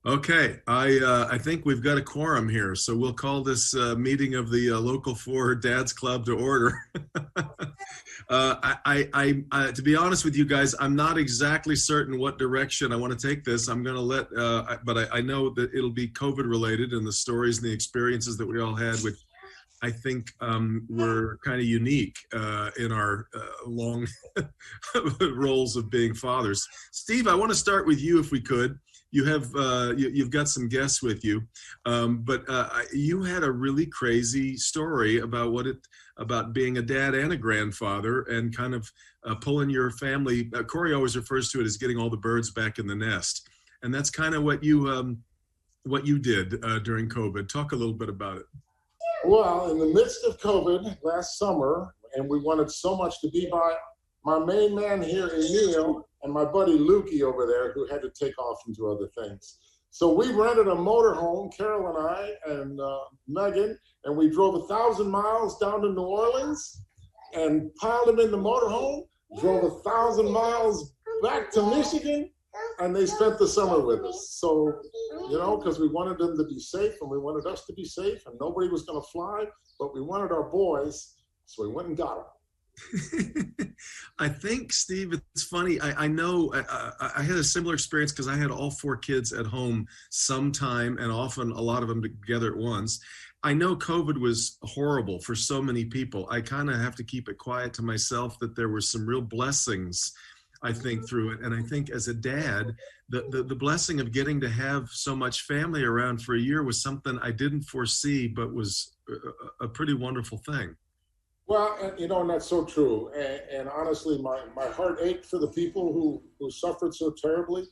Okay, I think we've got a quorum here, so we'll call this meeting of the local four dads club to order. To be honest with you guys, I'm not exactly certain what direction I want to take this. I'm going to but I know that it'll be COVID related, and the stories and the experiences that we all had, which I think were kind of unique in our long roles of being fathers. Steve, I want to start with you if we could. You've got some guests with you, but you had a really crazy story about being a dad and a grandfather, and kind of pulling your family. Corey always refers to it as getting all the birds back in the nest, and that's kind of what you did during COVID. Talk a little bit about it. Well, in the midst of COVID last summer, and we wanted so much to be by, my main man here, Emil, and my buddy Lukey over there, who had to take off and do other things. So we rented a motorhome, Carol and I and Megan, and we drove 1,000 miles down to New Orleans and piled them in the motorhome, drove 1,000 miles back to Michigan, and they spent the summer with us. So, because we wanted them to be safe and we wanted us to be safe, and nobody was going to fly, but we wanted our boys, so we went and got them. I think, Steve, it's funny. I know I had a similar experience because I had all four kids at home sometime, and often a lot of them together at once. I know COVID was horrible for so many people. I kind of have to keep it quiet to myself that there were some real blessings, I think, through it. And I think as a dad, the blessing of getting to have so much family around for a year was something I didn't foresee, but was a pretty wonderful thing. Well, and that's so true. And honestly, my heart ached for the people who suffered so terribly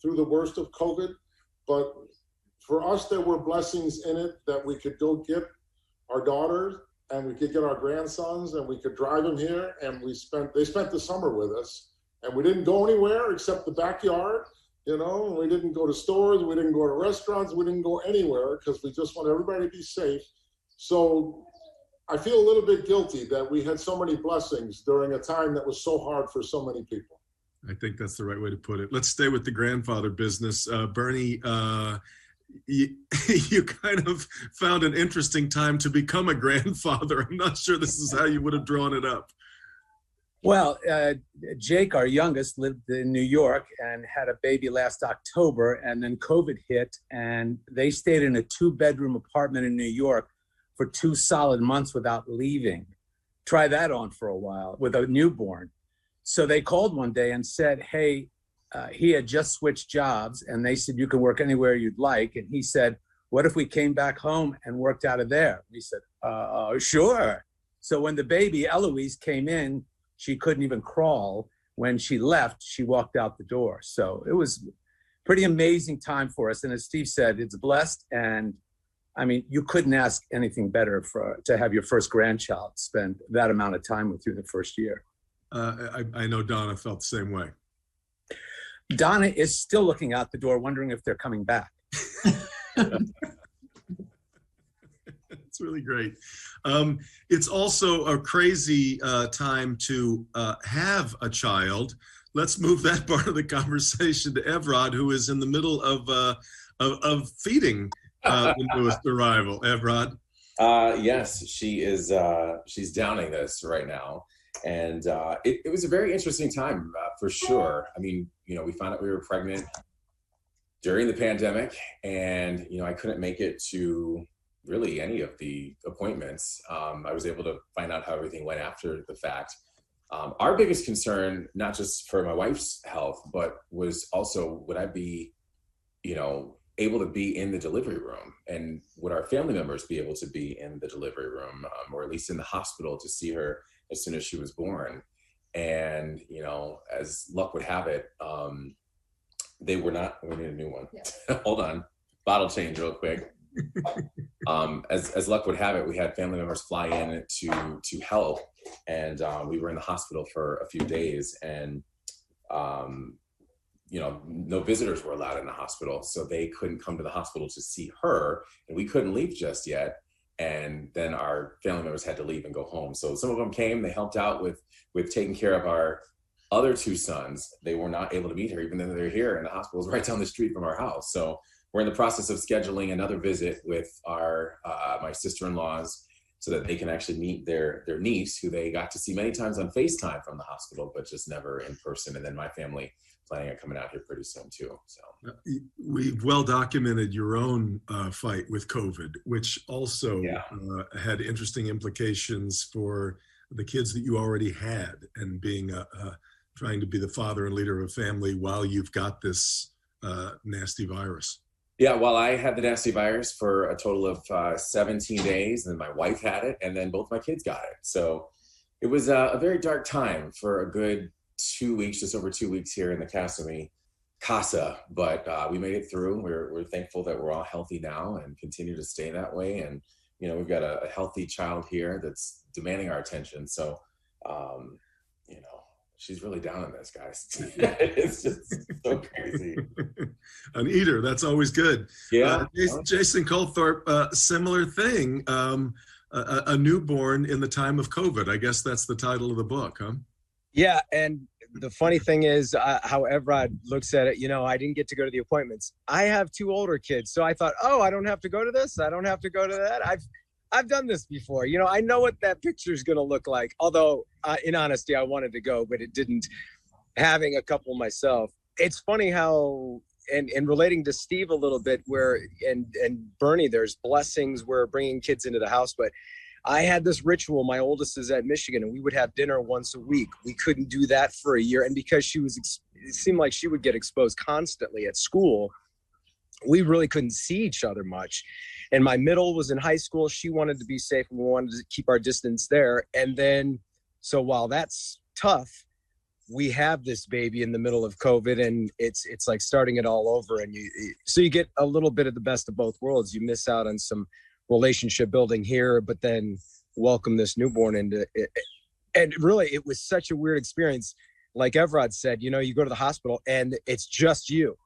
through the worst of COVID. But for us, there were blessings in it that we could go get our daughters and we could get our grandsons and we could drive them here. And they spent the summer with us. And we didn't go anywhere except the backyard, and we didn't go to stores, we didn't go to restaurants, we didn't go anywhere because we just want everybody to be safe. So I feel a little bit guilty that we had so many blessings during a time that was so hard for so many people. I think that's the right way to put it. Let's stay with the grandfather business. Bernie, you kind of found an interesting time to become a grandfather. I'm not sure this is how you would have drawn it up. Well, Jake, our youngest, lived in New York and had a baby last October, and then COVID hit, and they stayed in a 2-bedroom apartment in New York for 2 solid months without leaving. Try that on for a while with a newborn. So they called one day and said, hey, he had just switched jobs, and they said, you can work anywhere you'd like. And he said, what if we came back home and worked out of there? We said, sure. So when the baby, Eloise, came in, she couldn't even crawl. When she left, she walked out the door. So it was a pretty amazing time for us. And as Steve said, it's blessed. And I mean, you couldn't ask anything better to have your first grandchild spend that amount of time with you the first year. I know Donna felt the same way. Donna is still looking out the door, wondering if they're coming back. It's really great. It's also a crazy time to have a child. Let's move that part of the conversation to Evrod, who is in the middle of feeding the newest arrival. Evrod. Yes, she is. She's downing this right now, and it was a very interesting time for sure. I mean, we found out we were pregnant during the pandemic, and I couldn't make it to really any of the appointments. I was able to find out how everything went after the fact. Our biggest concern, not just for my wife's health, but was also, would I be, able to be in the delivery room, and would our family members be able to be in the delivery room, or at least in the hospital to see her as soon as she was born. And, as luck would have it, they were not. We need a new one. Yeah. Hold on. Bottle change real quick. As luck would have it, we had family members fly in to help, and we were in the hospital for a few days, and no visitors were allowed in the hospital, so they couldn't come to the hospital to see her, and we couldn't leave just yet. And then our family members had to leave and go home. So some of them came, they helped out with taking care of our other 2 sons. They were not able to meet her, even though they're here, and the hospital is right down the street from our house. So we're in the process of scheduling another visit with our my sister-in-laws so that they can actually meet their niece, who they got to see many times on FaceTime from the hospital, but just never in person. And then my family planning on coming out here pretty soon too. So we've well documented your own fight with COVID, which also had interesting implications for the kids that you already had, and being trying to be the father and leader of a family while you've got this nasty virus. Yeah, well, I had the nasty virus for a total of 17 days, and then my wife had it, and then both my kids got it. So it was a very dark time for a good 2 weeks, just over 2 weeks here in the Cassimy Casa, but we made it through. We're thankful that we're all healthy now and continue to stay that way. And, you know, we've got a healthy child here that's demanding our attention. So, you know, she's really down on this, guys. It's just so crazy. An eater, that's always good. Yeah. Jason Colthorp, similar thing, a newborn in the time of COVID. I guess that's the title of the book, huh? Yeah, and the funny thing is how Evrod looks at it. You know, I didn't get to go to the appointments. I have 2 older kids, so I thought, oh, I don't have to go to this. I don't have to go to that. I've done this before. You know, I know what that picture is going to look like. Although, in honesty, I wanted to go, but it didn't. Having a couple myself, it's funny how, and relating to Steve a little bit, where and Bernie, there's blessings where bringing kids into the house, but I had this ritual. My oldest is at Michigan, and we would have dinner once a week. We couldn't do that for a year. And because she was, it seemed like she would get exposed constantly at school, we really couldn't see each other much. And my middle was in high school. She wanted to be safe, and we wanted to keep our distance there. And then, so while that's tough, we have this baby in the middle of COVID, and it's like starting it all over. And so you get a little bit of the best of both worlds. You miss out on some relationship building here, but then welcome this newborn into it. And really, it was such a weird experience. Like Evrod said, you know, you go to the hospital and it's just you.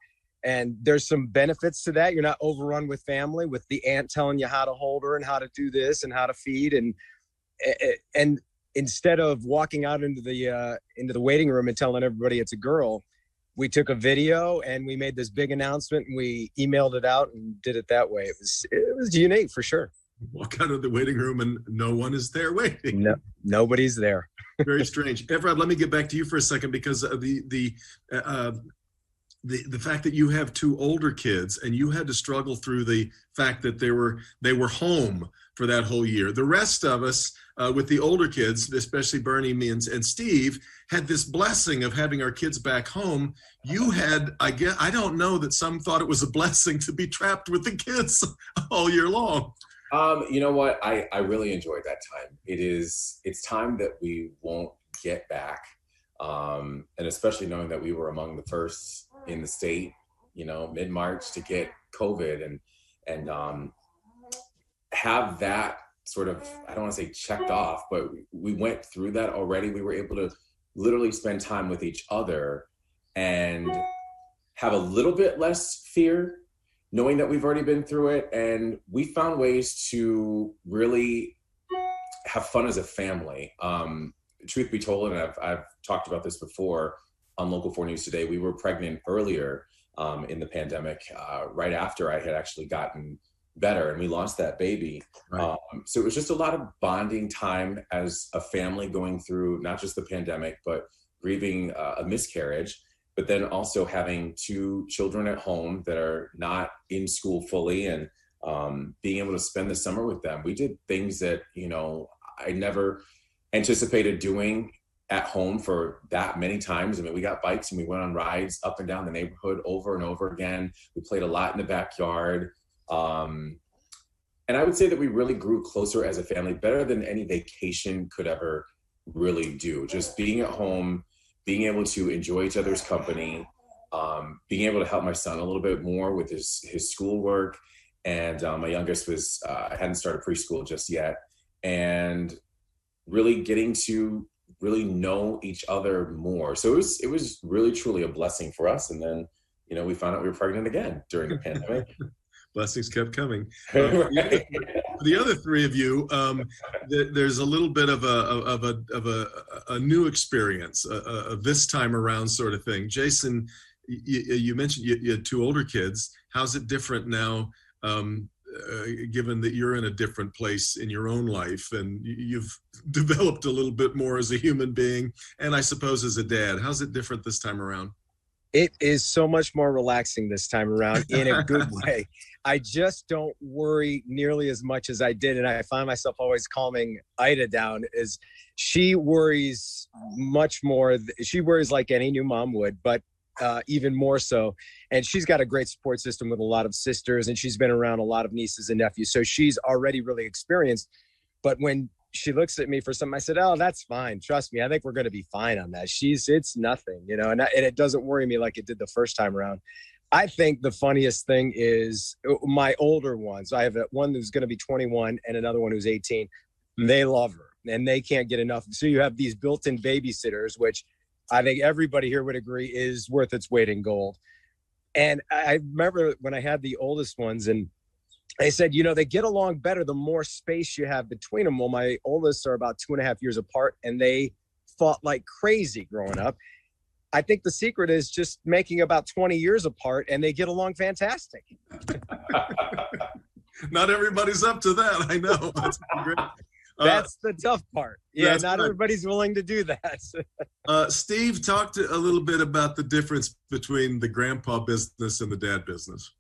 And there's some benefits to that. You're not overrun with family, with the aunt telling you how to hold her and how to do this and how to feed. And instead of walking out into the waiting room and telling everybody it's a girl, we took a video and we made this big announcement, and we emailed it out and did it that way. It was unique for sure. Walk out of the waiting room and no one is there waiting. No, nobody's there. Very strange. Evrod, let me get back to you for a second, because the fact that you have 2 older kids and you had to struggle through the fact that they were home for that whole year. The rest of us with the older kids, especially Bernie, me, and Steve, had this blessing of having our kids back home. You had, I don't know that some thought it was a blessing to be trapped with the kids all year long. You know what? I really enjoyed that time. It's time that we won't get back. And especially knowing that we were among the first in the state, you know, mid-March to get COVID and have that sort of, I don't want to say checked off, but we went through that already. We were able to literally spend time with each other and have a little bit less fear, knowing that we've already been through it. And we found ways to really have fun as a family. Truth be told, and I've talked about this before on Local 4 News Today, we were pregnant earlier in the pandemic, right after I had actually gotten better, and we lost that baby. Right. So it was just a lot of bonding time as a family, going through not just the pandemic, but grieving a miscarriage, but then also having 2 children at home that are not in school fully, and being able to spend the summer with them. We did things that, you know, I never anticipated doing at home for that many times. I mean, we got bikes and we went on rides up and down the neighborhood over and over again. We played a lot in the backyard. And I would say that we really grew closer as a family, better than any vacation could ever really do. Just being at home, being able to enjoy each other's company, being able to help my son a little bit more with his schoolwork. And my youngest was, hadn't started preschool just yet. And really getting to really know each other more. So it was really, truly a blessing for us. And then, you know, we found out we were pregnant again during the pandemic. Blessings kept coming. For the other 3 of you, there's a little bit of a new experience, this time around sort of thing. Jason, you mentioned you had two older kids. How's it different now, given that you're in a different place in your own life and you've developed a little bit more as a human being, and I suppose as a dad? How's it different this time around? It is so much more relaxing this time around in a good way. I just don't worry nearly as much as I did. And I find myself always calming Ida down as she worries much more. She worries like any new mom would, but even more so. And she's got a great support system with a lot of sisters, and she's been around a lot of nieces and nephews. So she's already really experienced. But when she looks at me for something, I said, oh, that's fine. Trust me. I think we're going to be fine on that. It's nothing, and it doesn't worry me like it did the first time around. I think the funniest thing is my older ones. I have one who's going to be 21 and another one who's 18. They love her and they can't get enough. So you have these built-in babysitters, which I think everybody here would agree is worth its weight in gold. And I remember when I had the oldest ones, and they said, they get along better the more space you have between them. Well, my oldest are about 2.5 years apart, and they fought like crazy growing up. I think the secret is just making about 20 years apart, and they get along fantastic. Not everybody's up to that. I know. That's great. That's the tough part. Yeah, not right. Everybody's willing to do that. Steve, talk a little bit about the difference between the grandpa business and the dad business.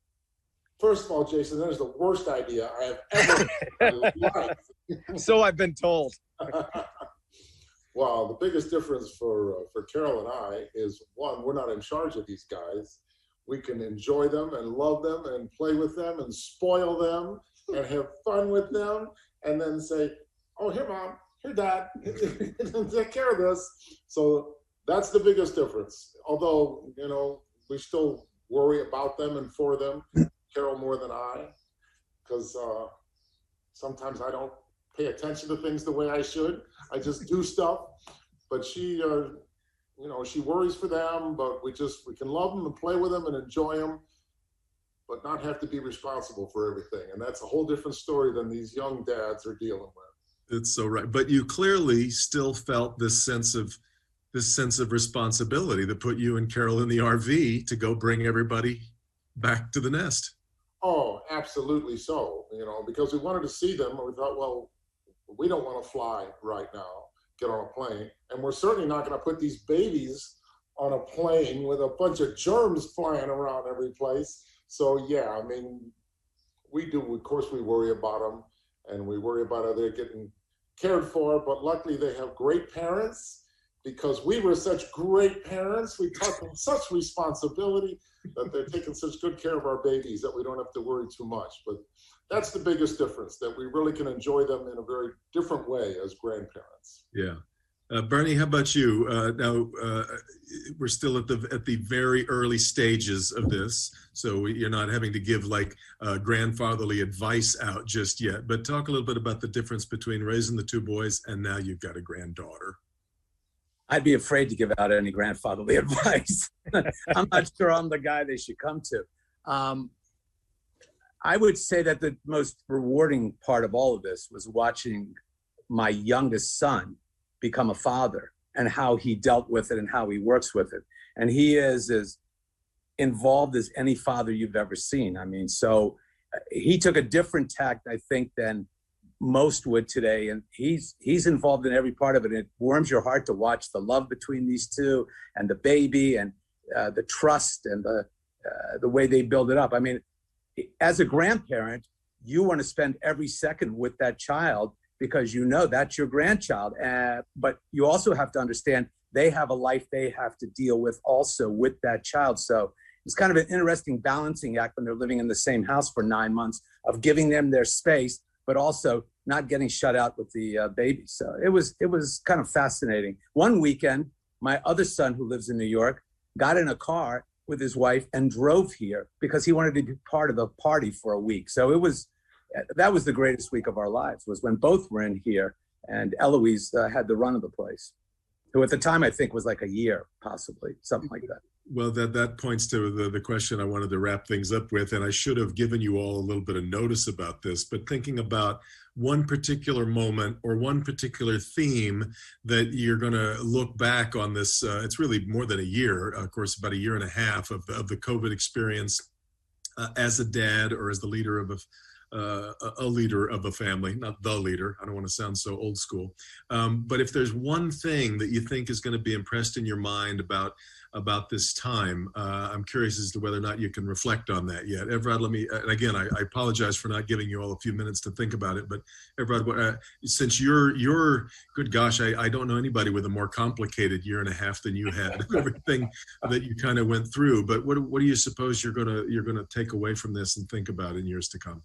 First of all, Jason, that is the worst idea I have ever heard in my life. So I've been told. Well, the biggest difference for Carol and I is, one, we're not in charge of these guys. We can enjoy them and love them and play with them and spoil them and have fun with them, and then say, oh, here, Mom, here, Dad, take care of this. So that's the biggest difference. Although, we still worry about them and for them. Carol more than I, because sometimes I don't pay attention to things the way I should. I just do stuff, but she worries for them, but we can love them and play with them and enjoy them, but not have to be responsible for everything. And that's a whole different story than these young dads are dealing with. It's so right. But you clearly still felt this sense of responsibility that put you and Carol in the RV to go bring everybody back to the nest. Oh, absolutely so, because we wanted to see them, and we thought, well, we don't want to fly right now, get on a plane, and we're certainly not going to put these babies on a plane with a bunch of germs flying around every place. So, yeah, we do, of course, we worry about them, and we worry about how they're getting cared for, but luckily they have great parents, because we were such great parents. We taught them such responsibility that they're taking such good care of our babies that we don't have to worry too much. But that's the biggest difference, that we really can enjoy them in a very different way as grandparents. Yeah. Bernie, how about you? Now, we're still at the very early stages of this, so you're not having to give grandfatherly advice out just yet. But talk a little bit about the difference between raising the two boys and now you've got a granddaughter. I'd be afraid to give out any grandfatherly advice. I'm not sure I'm the guy they should come to. I would say that the most rewarding part of all of this was watching my youngest son become a father and how he dealt with it and how he works with it. And he is as involved as any father you've ever seen. So he took a different tact, I think, than most would today, and he's involved in every part of it. It warms your heart to watch the love between these two and the baby and the trust and the way they build it up. As a grandparent, you want to spend every second with that child because that's your grandchild. But you also have to understand they have a life they have to deal with also with that child. So it's kind of an interesting balancing act when they're living in the same house for 9 months of giving them their space, but also not getting shut out with the baby. So it was kind of fascinating. One weekend, my other son, who lives in New York, got in a car with his wife and drove here because he wanted to be part of the party for a week. So that was the greatest week of our lives, was when both were in here and Eloise had the run of the place. who at the time I think was like a year, possibly, something like that. Well, that points to the question I wanted to wrap things up with, and I should have given you all a little bit of notice about this, but thinking about one particular moment or one particular theme that you're going to look back on this, it's really more than a year, of course, about a year and a half of the COVID experience as a dad or as the leader of a leader of a family, not the leader. I don't want to sound so old school. But if there's one thing that you think is going to be impressed in your mind about this time, I'm curious as to whether or not you can reflect on that yet. Evrod, let me, and again, I apologize for not giving you all a few minutes to think about it, but Evrod, since you're good gosh, I don't know anybody with a more complicated year and a half than you had, everything that you kind of went through, but what do you suppose you're gonna take away from this and think about in years to come?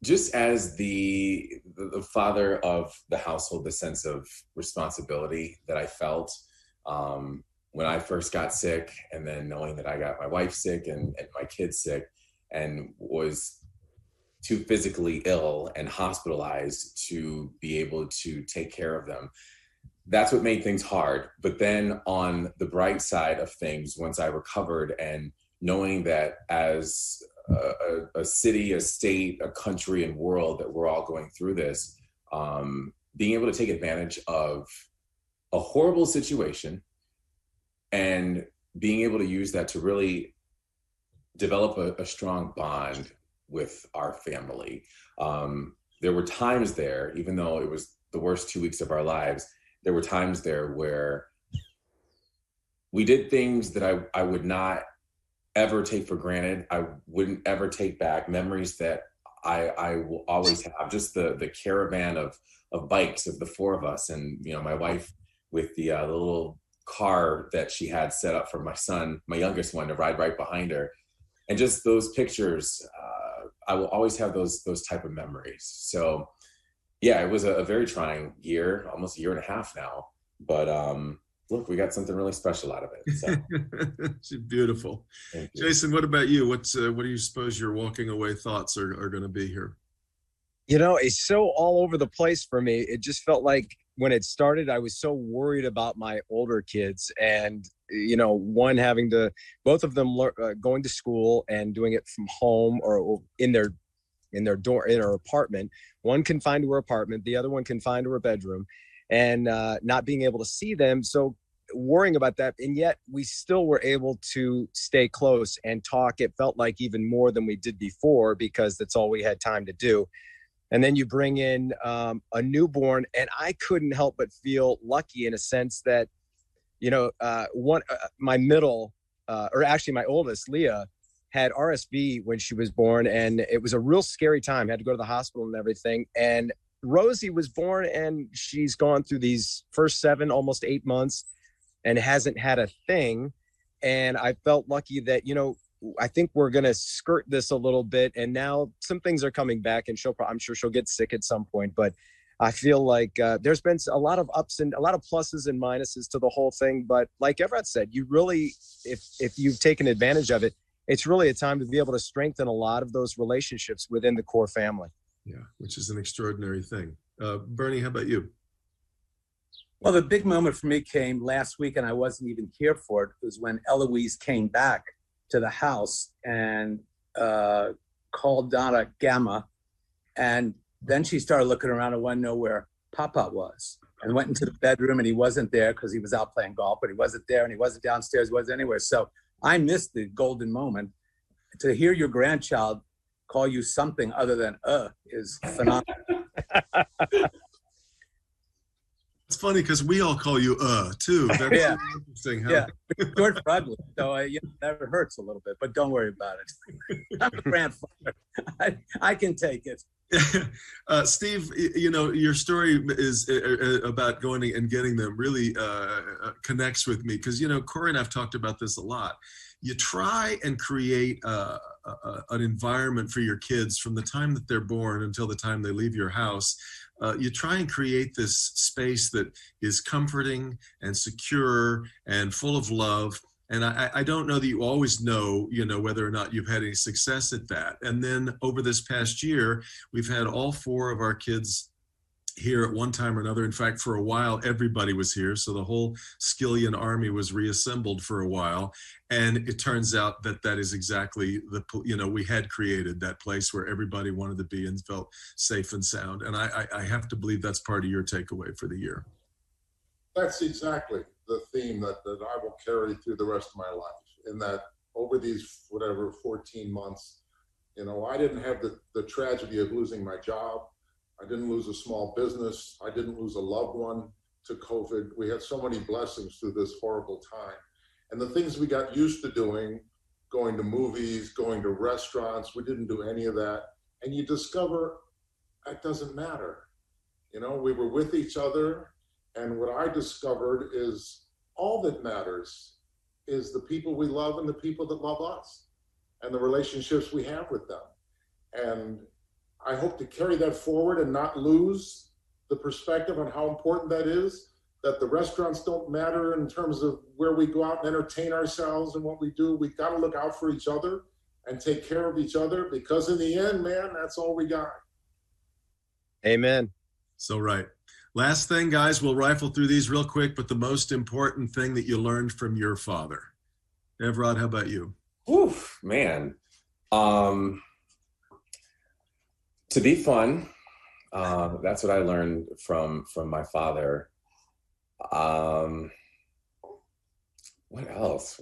Just as the father of the household, the sense of responsibility that I felt when I first got sick, and then knowing that I got my wife sick and my kids sick and was too physically ill and hospitalized to be able to take care of them. That's what made things hard. But then on the bright side of things, once I recovered and knowing that as a city, a state, a country, and world that we're all going through this, being able to take advantage of a horrible situation and being able to use that to really develop a strong bond with our family. There were times there, even though it was the worst 2 weeks of our lives, there were times there where we did things that I would not ever take for granted. I wouldn't ever take back, memories that I will always have. Just the caravan of bikes of the four of us, and my wife with the little car that she had set up for my son, my youngest one, to ride right behind her. And just those pictures, I will always have those type of memories. So yeah, it was a very trying year, almost a year and a half now, but look, we got something really special out of it. So. It's beautiful. Jason, what about you? What do you suppose your walking away thoughts are going to be here? It's so all over the place for me. It just felt like when it started, I was so worried about my older kids, and both of them going to school and doing it from home or in their apartment. One confined to her apartment, the other one confined to her bedroom, and not being able to see them. So worrying about that. And yet we still were able to stay close and talk. It felt like even more than we did before, because that's all we had time to do. And then you bring in a newborn, and I couldn't help but feel lucky in a sense that, my oldest, Leah, had RSV when she was born, and it was a real scary time. Had to go to the hospital and everything. And Rosie was born, and she's gone through these first 7, almost 8 months, and hasn't had a thing. And I felt lucky that, I think we're going to skirt this a little bit. And now some things are coming back, and I'm sure she'll get sick at some point. But I feel like there's been a lot of ups and a lot of pluses and minuses to the whole thing. But like Evrod said, you really, if you've taken advantage of it, it's really a time to be able to strengthen a lot of those relationships within the core family. Yeah, which is an extraordinary thing. Bernie, how about you? Well, the big moment for me came last week, and I wasn't even here for it. It was when Eloise came back to the house and called Donna Gamma. And then she started looking around and wanted to know where Papa was, and went into the bedroom, and he wasn't there because he was out playing golf, but he wasn't there, and he wasn't downstairs, wasn't anywhere. So I missed the golden moment. To hear your grandchild call you something other than is phenomenal. It's funny because we all call you too. That's Yeah. Interesting. Huh? Yeah, short for ugly, so it never hurts a little bit, but don't worry about it. I'm a grandfather. I can take it. Steve, your story is about going and getting them really connects with me, because Corey and I've talked about this a lot. You try and create an environment for your kids from the time that they're born until the time they leave your house. You try and create this space that is comforting and secure and full of love. And I don't know that you always know, whether or not you've had any success at that. And then over this past year, we've had all 4 of our kids here at one time or another. In fact, for a while, everybody was here. So the whole Skillian army was reassembled for a while. And it turns out that that is exactly we had created that place where everybody wanted to be and felt safe and sound. And I have to believe that's part of your takeaway for the year. That's exactly the theme that I will carry through the rest of my life, in that over these, 14 months, I didn't have the tragedy of losing my job. I didn't lose a small business. I didn't lose a loved one to COVID. We had so many blessings through this horrible time. And the things we got used to doing, going to movies, going to restaurants, we didn't do any of that. And you discover that doesn't matter. We were with each other. And what I discovered is all that matters is the people we love and the people that love us and the relationships we have with them. And I hope to carry that forward and not lose the perspective on how important that is, that the restaurants don't matter in terms of where we go out and entertain ourselves and what we do. We got to look out for each other and take care of each other, because in the end, man, that's all we got. Amen. So right. Last thing, guys, we'll rifle through these real quick, but the most important thing that you learned from your father. Evrod, how about you? Oof, man. To be fun. That's what I learned from my father. What else?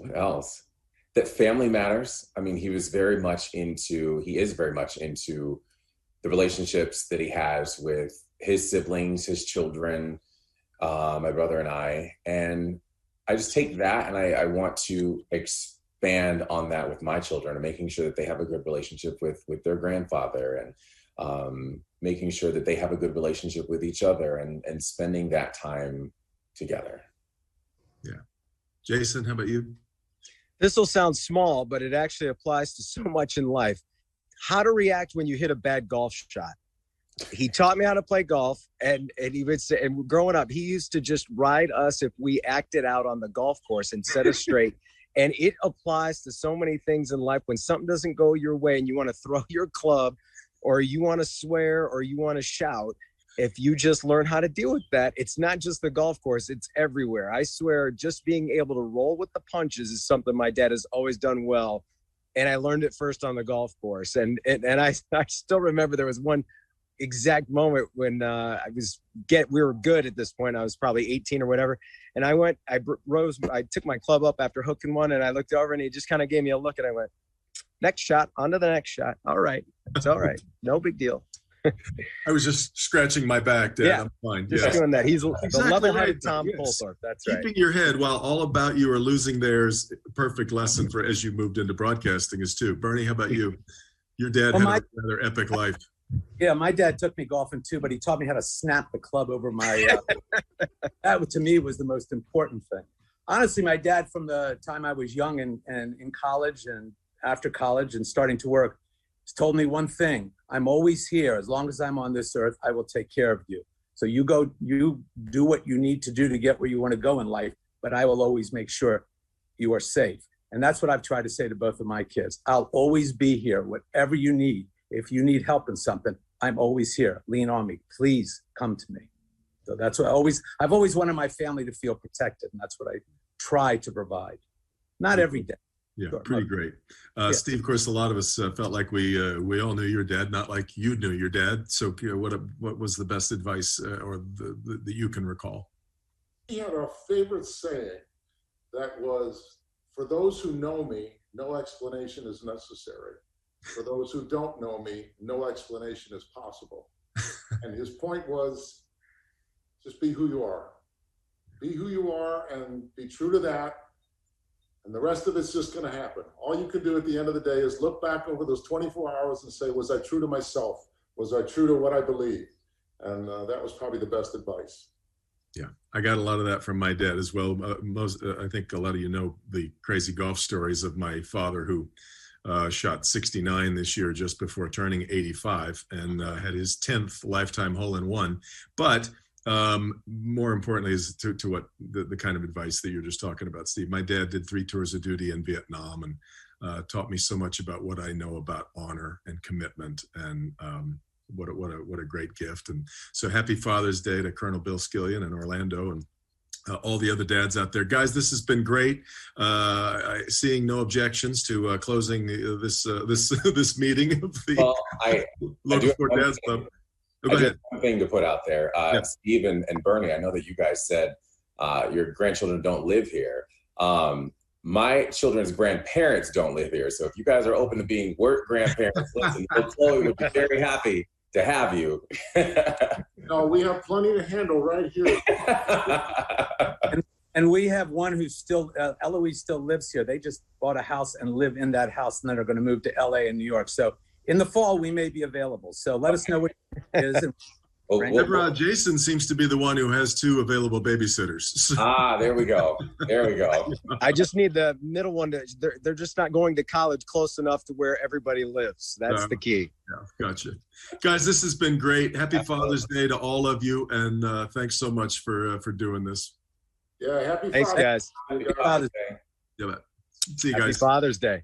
That family matters. I mean, he is very much into the relationships that he has with his siblings, his children, my brother and I. And I just take that and I want to expand on that with my children, and making sure that they have a good relationship with their grandfather, and making sure that they have a good relationship with each other, and spending that time together. Yeah. Jason, how about you? This will sound small, but it actually applies to so much in life. How to react when you hit a bad golf shot. He taught me how to play golf, and he would say, and growing up, he used to just ride us if we acted out on the golf course and set us straight. And it applies to so many things in life. When something doesn't go your way and you want to throw your club, or you want to swear, or you want to shout, if you just learn how to deal with that, it's not just the golf course, it's everywhere. I swear, just being able to roll with the punches is something my dad has always done well. And I learned it first on the golf course. And I still remember there was one exact moment when we were good at this point. I was probably 18 or whatever. And I took my club up after hooking one, and I looked over, and he just kind of gave me a look, and I went, next shot, on to the next shot. All right. It's all right. No big deal. I was just scratching my back, Dad. Yeah, I'm fine. Just doing that. He's Exactly the level-headed right. Tom Yes. Colthorp. That's right. Keeping your head while all about you are losing theirs. Perfect lesson for as you moved into broadcasting is too. Bernie, how about you? Your dad had a rather epic life. Yeah, my dad took me golfing too, but he taught me how to snap the club over my. That to me was the most important thing. Honestly, my dad, from the time I was young and in college and after college and starting to work, has told me one thing: I'm always here. As long as I'm on this earth, I will take care of you. So you do what you need to do to get where you want to go in life, but I will always make sure you are safe. And that's what I've tried to say to both of my kids. I'll always be here, whatever you need. If you need help in something, I'm always here. Lean on me. Please come to me. So that's what I've always wanted my family to feel protected, and that's what I try to provide. Not every day. Yeah, Sure. pretty great. Yeah. Steve, of course, a lot of us felt like we all knew your dad, not like you knew your dad. So what was the best advice that you can recall? He had a favorite saying that was, for those who know me, no explanation is necessary. For those who don't know me, no explanation is possible. And his point was, just be who you are. Be who you are and be true to that. And the rest of it's just going to happen. All you can do at the end of the day is look back over those 24 hours and say, was I true to myself? Was I true to what I believed? And that was probably the best advice. Yeah, I got a lot of that from my dad as well. I think a lot of you know the crazy golf stories of my father, who shot 69 this year just before turning 85, and had his 10th lifetime hole-in-one. But more importantly is to what the kind of advice that you're just talking about, Steve. My dad did 3 tours of duty in Vietnam, and taught me so much about what I know about honor and commitment and what a great gift. And so happy Father's Day to Colonel Bill Skillion in Orlando, and all the other dads out there. Guys, this has been great. Seeing no objections to closing this meeting of the Local 4 Dads Club. I have one thing to put out there. Steve and Bernie, I know that you guys said your grandchildren don't live here. My children's grandparents don't live here. So if you guys are open to being work grandparents, listen, Chloe would be very happy to have you. No, we have plenty to handle right here. And we have one who's still, Eloise still lives here. They just bought a house and live in that house, and then are going to move to LA and New York. So in the fall, we may be available. So let us know what it is. Evrod, Jason seems to be the one who has 2 available babysitters. There we go. There we go. I just need the middle one to, they're just not going to college close enough to where everybody lives. That's the key. Yeah, gotcha. Guys, this has been great. Happy Father's Day to all of you. And thanks so much for doing this. Yeah, happy Thanks, guys. Happy Father's Day. Yeah, see you Happy guys. Father's Day.